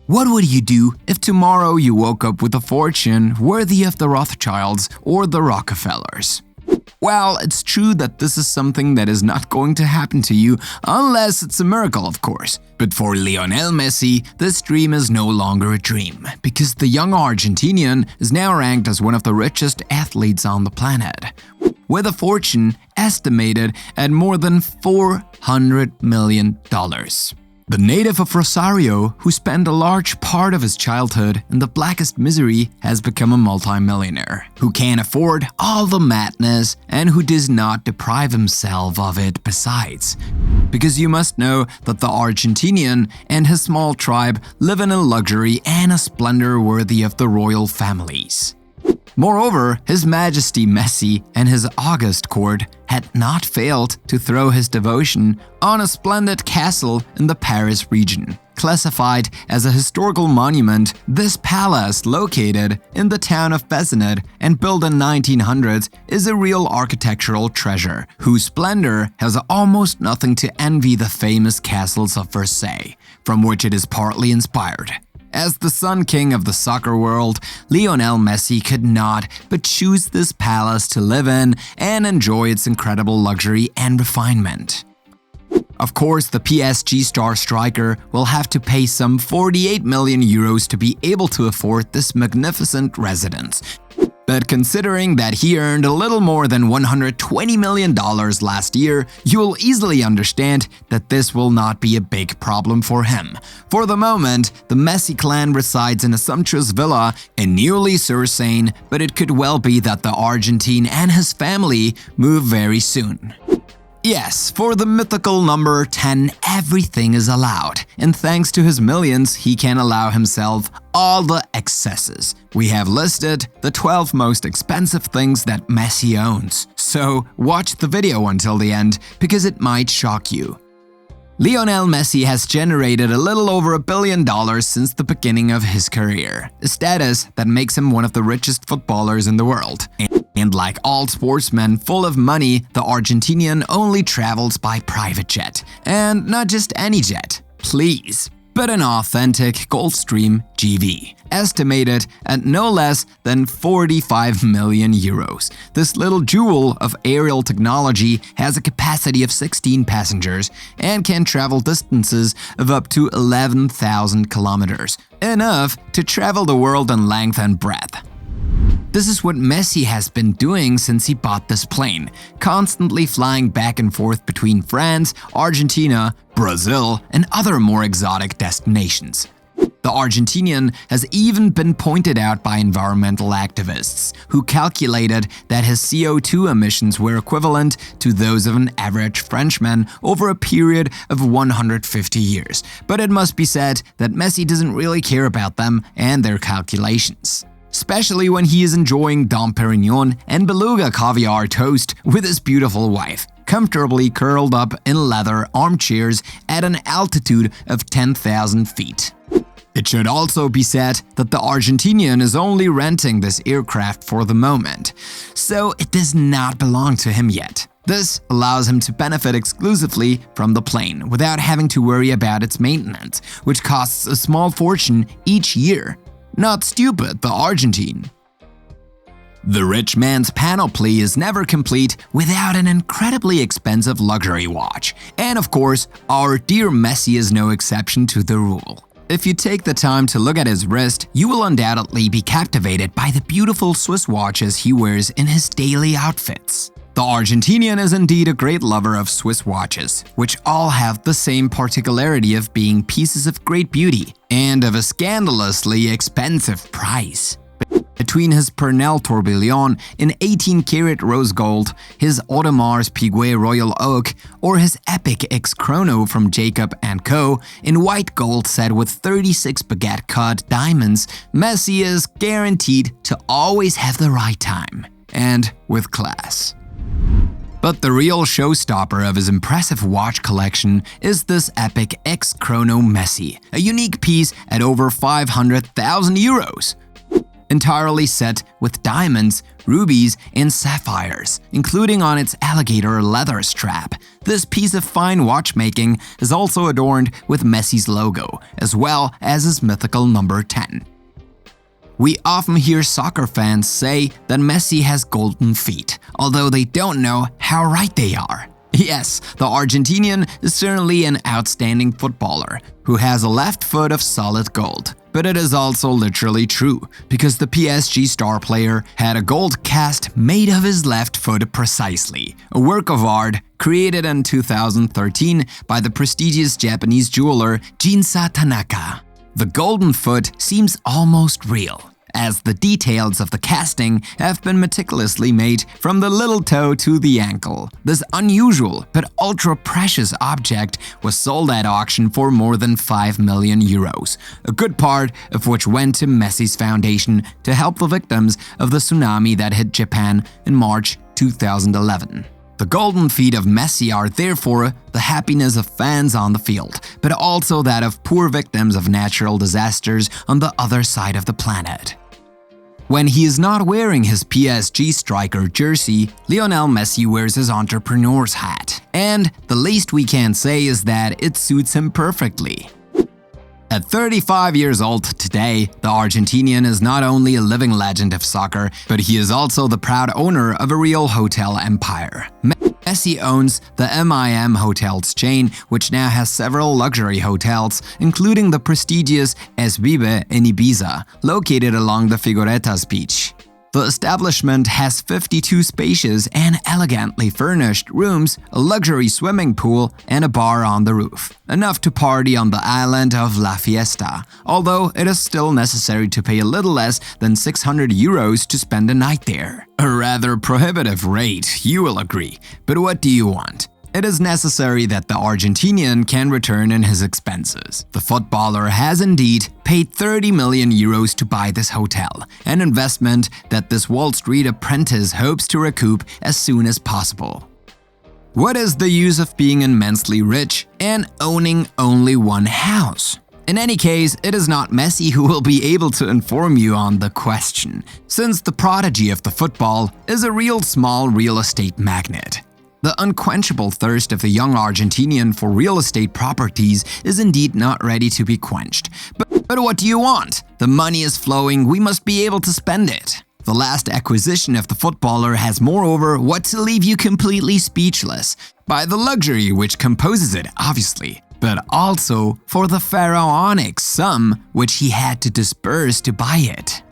What would you do if tomorrow you woke up with a fortune worthy of the Rothschilds or the Rockefellers? Well, it's true that this is something that is not going to happen to you unless it's a miracle, of course. But for Lionel Messi, this dream is no longer a dream, because the young Argentinian is now ranked as one of the richest athletes on the planet, with a fortune estimated at more than $400 million. The native of Rosario, who spent a large part of his childhood in the blackest misery, has become a multimillionaire who can afford all the madness and who does not deprive himself of it besides. Because you must know that the Argentinian and his small tribe live in a luxury and a splendor worthy of the royal families. Moreover, His Majesty Messi and his august court had not failed to throw his devotion on a splendid castle in the Paris region. Classified as a historical monument, this palace, located in the town of Bessenet and built in 1900s, is a real architectural treasure, whose splendor has almost nothing to envy the famous castles of Versailles, from which it is partly inspired. As the Sun King of the soccer world, Lionel Messi could not but choose this palace to live in and enjoy its incredible luxury and refinement. Of course, the PSG star striker will have to pay some 48 million euros to be able to afford this magnificent residence. But considering that he earned a little more than $120 million last year, you will easily understand that this will not be a big problem for him. For the moment, the Messi clan resides in a sumptuous villa in Neuilly-sur-Seine, but it could well be that the Argentine and his family move very soon. Yes, for the mythical number 10, everything is allowed, and thanks to his millions, he can allow himself all the excesses. We have listed the 12 most expensive things that Messi owns, so watch the video until the end because it might shock you. Lionel Messi has generated a little over $1 billion since the beginning of his career, a status that makes him one of the richest footballers in the world. And like all sportsmen full of money, the Argentinian only travels by private jet. And not just any jet, please, but an authentic Gulfstream GV, estimated at no less than 45 million euros. This little jewel of aerial technology has a capacity of 16 passengers and can travel distances of up to 11,000 kilometers, enough to travel the world in length and breadth. This is what Messi has been doing since he bought this plane, constantly flying back and forth between France, Argentina, Brazil, and other more exotic destinations. The Argentinian has even been pointed out by environmental activists, who calculated that his CO2 emissions were equivalent to those of an average Frenchman over a period of 150 years. But it must be said that Messi doesn't really care about them and their calculations, especially when he is enjoying Dom Perignon and Beluga caviar toast with his beautiful wife, comfortably curled up in leather armchairs at an altitude of 10,000 feet. It should also be said that the Argentinian is only renting this aircraft for the moment, so it does not belong to him yet. This allows him to benefit exclusively from the plane without having to worry about its maintenance, which costs a small fortune each year. Not stupid, the Argentine. The rich man's panoply is never complete without an incredibly expensive luxury watch. And of course, our dear Messi is no exception to the rule. If you take the time to look at his wrist, you will undoubtedly be captivated by the beautiful Swiss watches he wears in his daily outfits. The Argentinian is indeed a great lover of Swiss watches, which all have the same particularity of being pieces of great beauty and of a scandalously expensive price. Between his Pernell Tourbillon in 18-karat rose gold, his Audemars Piguet Royal Oak, or his epic X Chrono from Jacob & Co. in white gold set with 36 baguette-cut diamonds, Messi is guaranteed to always have the right time, and with class. But the real showstopper of his impressive watch collection is this epic X Chrono Messi, a unique piece at over 500,000 euros. entirely set with diamonds, rubies, and sapphires, including on its alligator leather strap. This piece of fine watchmaking is also adorned with Messi's logo, as well as his mythical number 10. We often hear soccer fans say that Messi has golden feet, although they don't know how right they are. Yes, the Argentinian is certainly an outstanding footballer who has a left foot of solid gold. But it is also literally true, because the PSG star player had a gold cast made of his left foot precisely, a work of art created in 2013 by the prestigious Japanese jeweler Ginsa Tanaka. The golden foot seems almost real, as the details of the casting have been meticulously made from the little toe to the ankle. This unusual but ultra-precious object was sold at auction for more than 5 million euros, a good part of which went to Messi's foundation to help the victims of the tsunami that hit Japan in March 2011. The golden feet of Messi are therefore the happiness of fans on the field, but also that of poor victims of natural disasters on the other side of the planet. When he is not wearing his PSG striker jersey, Lionel Messi wears his entrepreneur's hat. And the least we can say is that it suits him perfectly. At 35 years old today, the Argentinian is not only a living legend of soccer, but he is also the proud owner of a real hotel empire. Messi owns the MIM Hotels chain, which now has several luxury hotels, including the prestigious Es Vive in Ibiza, located along the Figueretas beach. The establishment has 52 spacious and elegantly furnished rooms, a luxury swimming pool, and a bar on the roof. Enough to party on the island of La Fiesta, although it is still necessary to pay a little less than 600 euros to spend a night there. A rather prohibitive rate, you will agree. But what do you want? It is necessary that the Argentinian can return in his expenses. The footballer has indeed paid 30 million euros to buy this hotel, an investment that this Wall Street apprentice hopes to recoup as soon as possible. What is the use of being immensely rich and owning only one house? In any case, it is not Messi who will be able to inform you on the question, since the prodigy of the football is a real small real estate magnate. The unquenchable thirst of the young Argentinian for real estate properties is indeed not ready to be quenched. But what do you want? The money is flowing, we must be able to spend it. The last acquisition of the footballer has moreover what to leave you completely speechless, by the luxury which composes it, obviously, but also for the pharaonic sum which he had to disburse to buy it.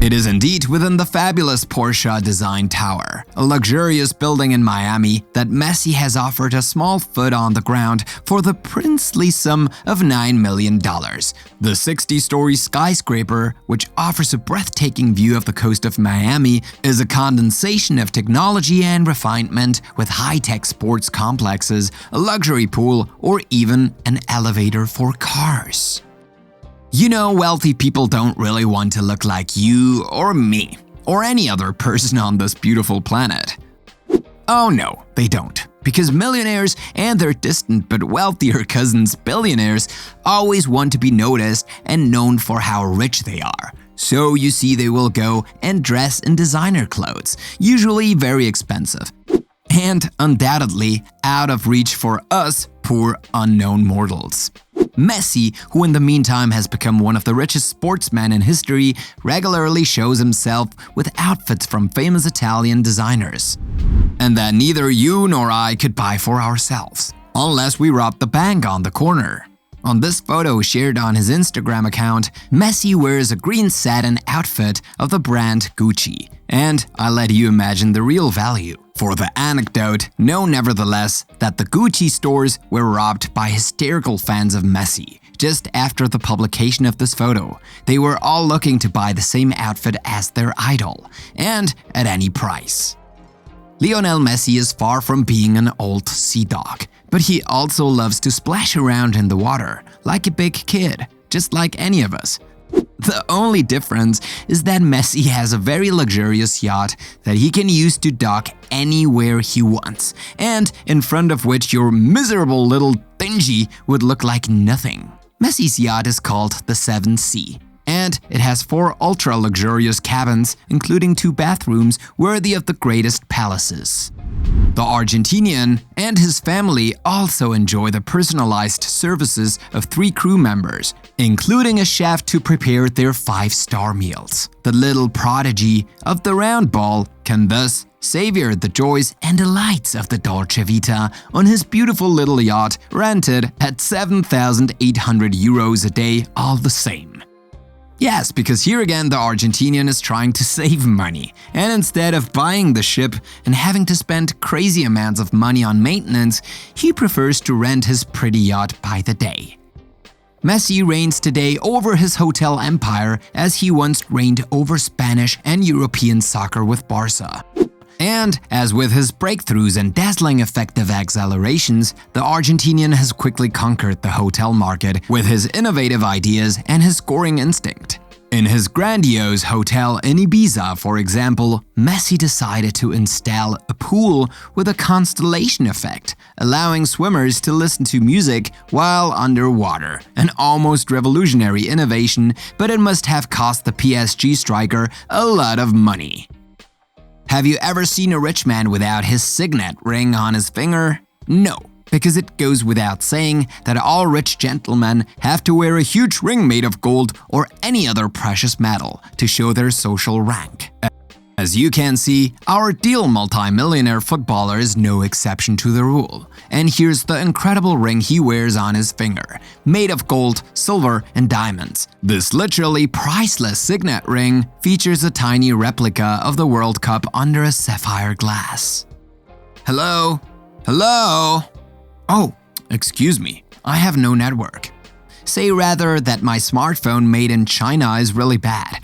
It is indeed within the fabulous Porsche design tower, a luxurious building in Miami, that Messi has offered a small foot on the ground for the princely sum of $9 million. The 60-story skyscraper, which offers a breathtaking view of the coast of Miami, is a condensation of technology and refinement with high-tech sports complexes, a luxury pool, or even an elevator for cars. You know, wealthy people don't really want to look like you or me, or any other person on this beautiful planet. Oh no, they don't. Because millionaires and their distant but wealthier cousins, billionaires, always want to be noticed and known for how rich they are. So you see, they will go and dress in designer clothes, usually very expensive, and undoubtedly out of reach for us poor unknown mortals. Messi, who in the meantime has become one of the richest sportsmen in history, regularly shows himself with outfits from famous Italian designers. And that neither you nor I could buy for ourselves, unless we robbed the bank on the corner. On this photo shared on his Instagram account, Messi wears a green satin outfit of the brand Gucci. And I let you imagine the real value. For the anecdote, know nevertheless that the Gucci stores were robbed by hysterical fans of Messi. Just after the publication of this photo, they were all looking to buy the same outfit as their idol, and at any price. Lionel Messi is far from being an old sea dog, but he also loves to splash around in the water, like a big kid, just like any of us. The only difference is that Messi has a very luxurious yacht that he can use to dock anywhere he wants, and in front of which your miserable little dingy would look like nothing. Messi's yacht is called the 7 Sea, and and it has 4 ultra-luxurious cabins, including 2 bathrooms worthy of the greatest palaces. The Argentinian and his family also enjoy the personalized services of 3 crew members, including a chef to prepare their 5-star meals. The little prodigy of the round ball can thus savor the joys and delights of the Dolce Vita on his beautiful little yacht rented at 7,800 euros a day all the same. Yes, because here again the Argentinian is trying to save money, and instead of buying the ship and having to spend crazy amounts of money on maintenance, he prefers to rent his pretty yacht by the day. Messi reigns today over his hotel empire as he once reigned over Spanish and European soccer with Barca. And as with his breakthroughs and dazzling effective accelerations, the Argentinian has quickly conquered the hotel market with his innovative ideas and his scoring instinct. In his grandiose hotel in Ibiza, for example, Messi decided to install a pool with a constellation effect, allowing swimmers to listen to music while underwater. An almost revolutionary innovation, but it must have cost the PSG striker a lot of money. Have you ever seen a rich man without his signet ring on his finger? No, because it goes without saying that all rich gentlemen have to wear a huge ring made of gold or any other precious metal to show their social rank. As you can see, our deal multimillionaire footballer is no exception to the rule. And here's the incredible ring he wears on his finger, made of gold, silver, and diamonds. This literally priceless signet ring features a tiny replica of the World Cup under a sapphire glass. Hello? Hello? Oh, excuse me, I have no network. Say rather that my smartphone made in China is really bad.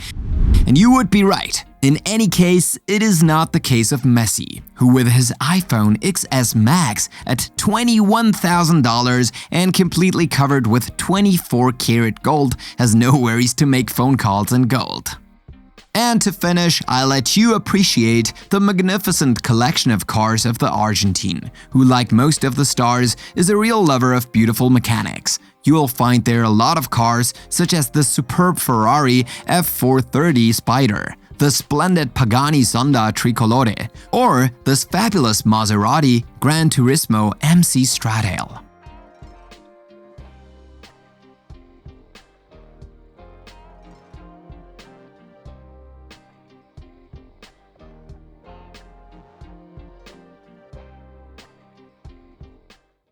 And you would be right. In any case, it is not the case of Messi, who with his iPhone XS Max at $21,000 and completely covered with 24-karat gold has no worries to make phone calls in gold. And to finish, I let you appreciate the magnificent collection of cars of the Argentine, who like most of the stars is a real lover of beautiful mechanics. You will find there a lot of cars such as the superb Ferrari F430 Spider, the splendid Pagani Zonda Tricolore, or this fabulous Maserati Gran Turismo MC Stradale.